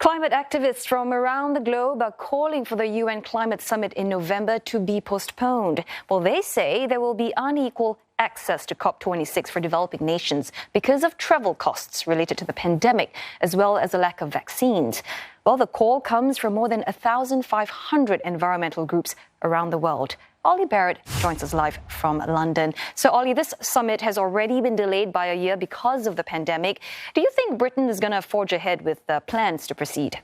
Climate activists from around the globe are calling for the UN climate summit in November to be postponed. Well, they say there will be unequal access to COP26 for developing nations because of travel costs related to the pandemic, as well as a lack of vaccines. Well, the call comes from more than 1,500 environmental groups around the world. Ollie Barrett joins us live from London. So, Ollie, this summit has already been delayed by a year because of the pandemic. Do you think Britain is going to forge ahead with plans to proceed?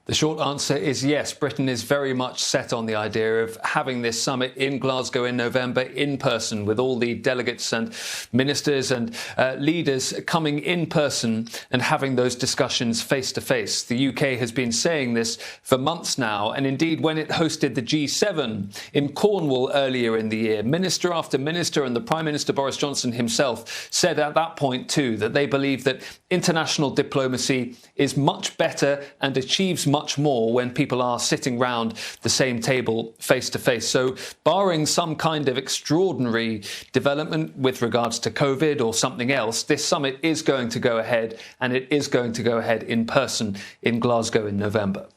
The short answer is yes. Britain is very much set on the idea of having this summit in Glasgow in November in person, with all the delegates and ministers and leaders coming in person and having those discussions face to face. The UK has been saying this for months now, and indeed when it hosted the G7 in Cornwall earlier in the year, minister after minister and the Prime Minister Boris Johnson himself said at that point too that they believe that international diplomacy is much better and achieves much more when people are sitting round the same table face to face. So barring some kind of extraordinary development with regards to COVID or something else, this summit is going to go ahead, and it is going to go ahead in person in Glasgow in November.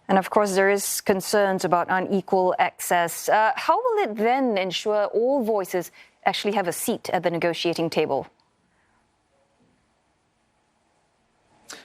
And of course, there is concerns about unequal access. How will it then ensure all voices actually have a seat at the negotiating table?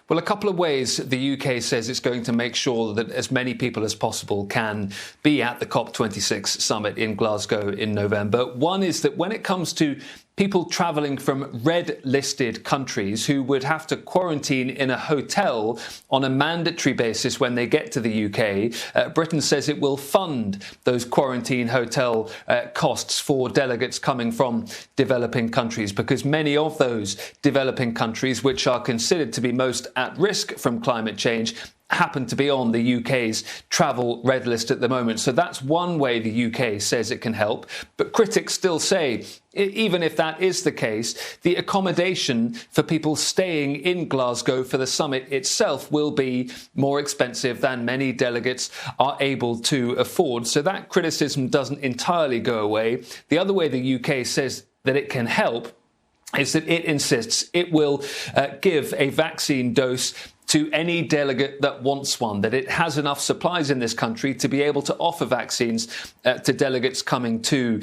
Well, a couple of ways the UK says it's going to make sure that as many people as possible can be at the COP26 summit in Glasgow in November. One is that when it comes to people travelling from red-listed countries who would have to quarantine in a hotel on a mandatory basis when they get to the UK, Britain says it will fund those quarantine hotel costs for delegates coming from developing countries, because many of those developing countries, which are considered to be most at risk from climate change, happen to be on the UK's travel red list at the moment. So that's one way the UK says it can help. But critics still say, even if that is the case, the accommodation for people staying in Glasgow for the summit itself will be more expensive than many delegates are able to afford. So that criticism doesn't entirely go away. The other way the UK says that it can help is that it insists it will give a vaccine dose to any delegate that wants one, that it has enough supplies in this country to be able to offer vaccines to delegates coming to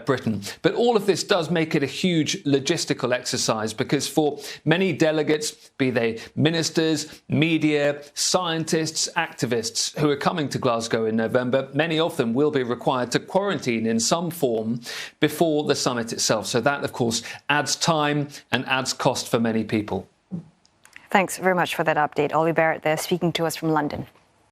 Britain. But all of this does make it a huge logistical exercise, because for many delegates, be they ministers, media, scientists, activists who are coming to Glasgow in November, many of them will be required to quarantine in some form before the summit itself. So that, of course, adds time and adds cost for many people. Thanks very much for that update. Ollie Barrett there speaking to us from London.